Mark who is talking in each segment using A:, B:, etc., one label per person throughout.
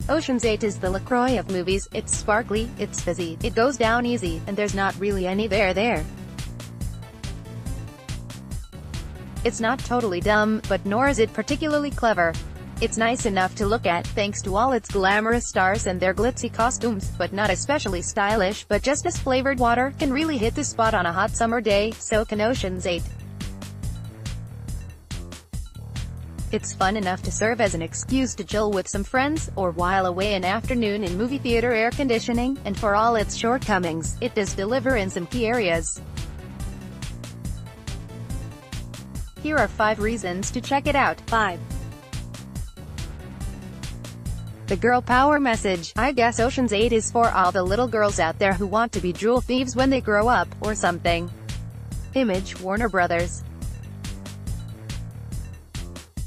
A: Ocean's 8 is the LaCroix of movies. It's sparkly, it's fizzy, it goes down easy, and there's not really any there. It's not totally dumb, but nor is it particularly clever. It's nice enough to look at, thanks to all its glamorous stars and their glitzy costumes, but not especially stylish, but just as flavored water can really hit the spot on a hot summer day, so can Ocean's 8. It's fun enough to serve as an excuse to chill with some friends, or while away an afternoon in movie theater air conditioning, and for all its shortcomings, it does deliver in some key areas. Here are 5 reasons to check it out. 5. The girl power message. I guess Ocean's 8 is for all the little girls out there who want to be jewel thieves when they grow up, or something. Image, Warner Brothers.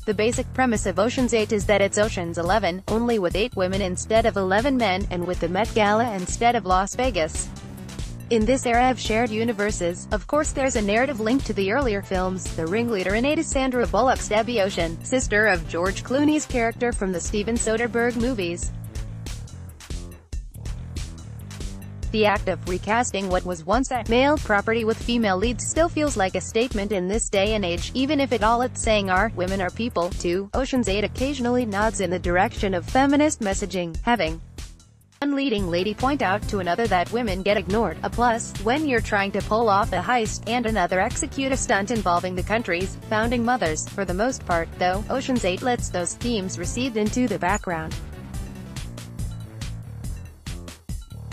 A: The basic premise of Ocean's 8 is that it's Ocean's 11, only with 8 women instead of 11 men, and with the Met Gala instead of Las Vegas. In this era of shared universes, of course there's a narrative link to the earlier films. The ringleader in 8 is Sandra Bullock's Debbie Ocean, sister of George Clooney's character from the Steven Soderbergh movies. The act of recasting what was once a male property with female leads still feels like a statement in this day and age, even if all it's saying are, women are people. 2. Ocean's 8 occasionally nods in the direction of feminist messaging, having one leading lady point out to another that women get ignored, a plus, when you're trying to pull off a heist, and another execute a stunt involving the country's founding mothers. For the most part, though, Ocean's 8 lets those themes recede into the background.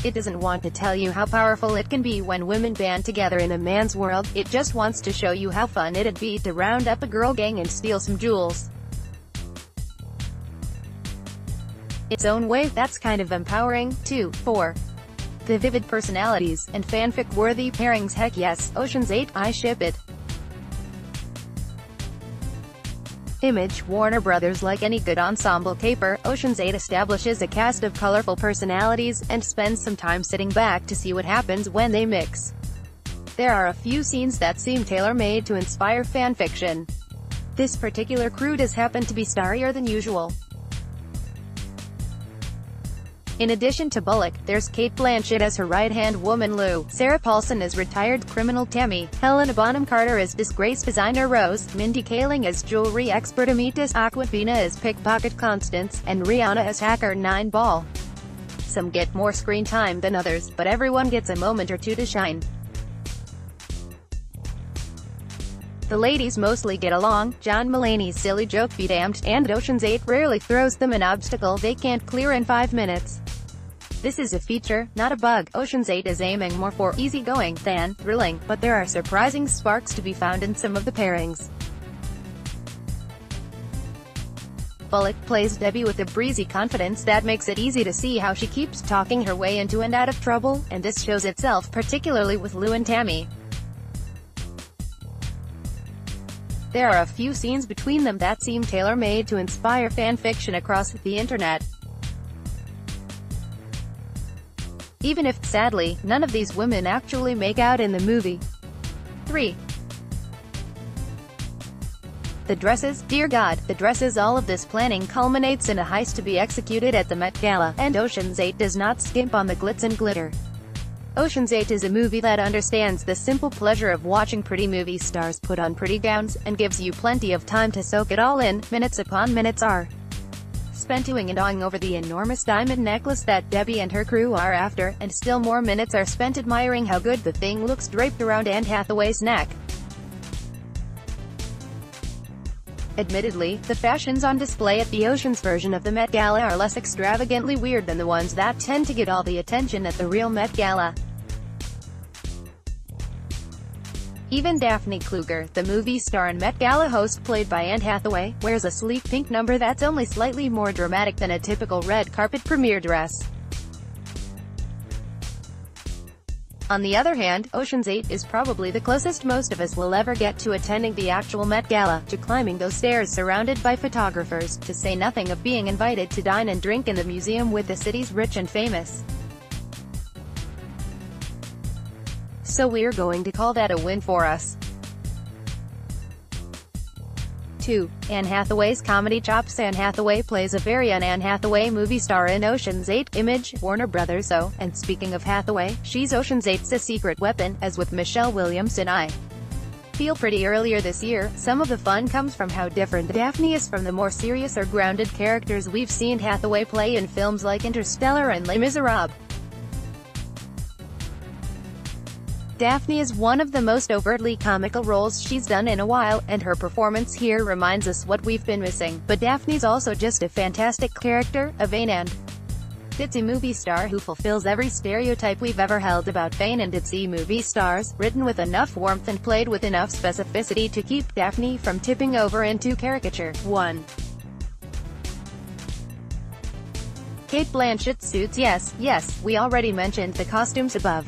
A: It doesn't want to tell you how powerful it can be when women band together in a man's world, it just wants to show you how fun it'd be to round up a girl gang and steal some jewels. Its own way, that's kind of empowering. 2. 4. The vivid personalities, and fanfic-worthy pairings. Heck yes, Ocean's 8, I ship it. Image, Warner Brothers. Like any good ensemble caper, Ocean's 8 establishes a cast of colorful personalities, and spends some time sitting back to see what happens when they mix. There are a few scenes that seem tailor-made to inspire fanfiction. This particular crew does happen to be starrier than usual. In addition to Bullock, there's Cate Blanchett as her right-hand woman Lou, Sarah Paulson as retired criminal Tammy, Helena Bonham Carter as disgraced designer Rose, Mindy Kaling as jewelry expert Amitas, Aquafina as pickpocket Constance, and Rihanna as hacker Nine Ball. Some get more screen time than others, but everyone gets a moment or two to shine. The ladies mostly get along. John Mulaney's silly joke be damned, and Ocean's 8 rarely throws them an obstacle they can't clear in 5 minutes. This is a feature, not a bug. Ocean's 8 is aiming more for easygoing than thrilling, but there are surprising sparks to be found in some of the pairings. Bullock plays Debbie with a breezy confidence that makes it easy to see how she keeps talking her way into and out of trouble, and this shows itself particularly with Lou and Tammy. There are a few scenes between them that seem tailor-made to inspire fanfiction across the internet. Even if, sadly, none of these women actually make out in the movie. 3. The dresses. Dear God, the dresses. All of this planning culminates in a heist to be executed at the Met Gala, and Ocean's 8 does not skimp on the glitz and glitter. Ocean's 8 is a movie that understands the simple pleasure of watching pretty movie stars put on pretty gowns, and gives you plenty of time to soak it all in. Minutes upon minutes are spent doing and awing over the enormous diamond necklace that Debbie and her crew are after, and still more minutes are spent admiring how good the thing looks draped around Anne Hathaway's neck. Admittedly, the fashions on display at the Ocean's version of the Met Gala are less extravagantly weird than the ones that tend to get all the attention at the real Met Gala. Even Daphne Kluger, the movie star and Met Gala host played by Anne Hathaway, wears a sleek pink number that's only slightly more dramatic than a typical red carpet premiere dress. On the other hand, Ocean's 8 is probably the closest most of us will ever get to attending the actual Met Gala, to climbing those stairs surrounded by photographers, to say nothing of being invited to dine and drink in the museum with the city's rich and famous. So we're going to call that a win for us. 2. Anne Hathaway's comedy chops. Anne Hathaway plays a very Anne Hathaway movie star in Ocean's 8, Image, Warner Brothers. And speaking of Hathaway, she's Ocean's 8's A Secret Weapon, as with Michelle Williams and I Feel Pretty earlier this year. Some of the fun comes from how different Daphne is from the more serious or grounded characters we've seen Hathaway play in films like Interstellar and Les Miserables. Daphne is one of the most overtly comical roles she's done in a while, and her performance here reminds us what we've been missing. But Daphne's also just a fantastic character, a vain and ditzy movie star who fulfills every stereotype we've ever held about vain and ditzy movie stars, written with enough warmth and played with enough specificity to keep Daphne from tipping over into caricature. 1. Cate Blanchett's suits. Yes, we already mentioned the costumes above.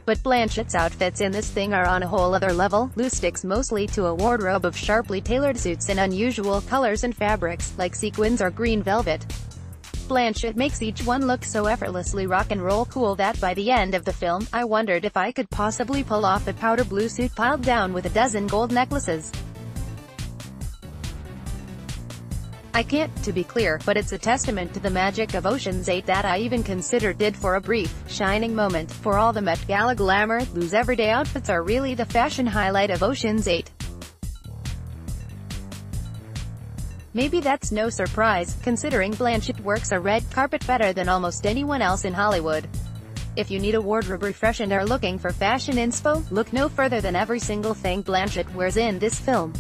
A: But Blanchett's outfits in this thing are on a whole other level. Lou sticks mostly to a wardrobe of sharply tailored suits in unusual colors and fabrics, like sequins or green velvet. Blanchett makes each one look so effortlessly rock and roll cool that by the end of the film, I wondered if I could possibly pull off a powder blue suit piled down with a dozen gold necklaces. I can't, to be clear, but it's a testament to the magic of Ocean's 8 that I even considered it for a brief, shining moment. For all the Met Gala glamour, Lou's everyday outfits are really the fashion highlight of Ocean's 8. Maybe that's no surprise, considering Blanchett works a red carpet better than almost anyone else in Hollywood. If you need a wardrobe refresh and are looking for fashion inspo, look no further than every single thing Blanchett wears in this film.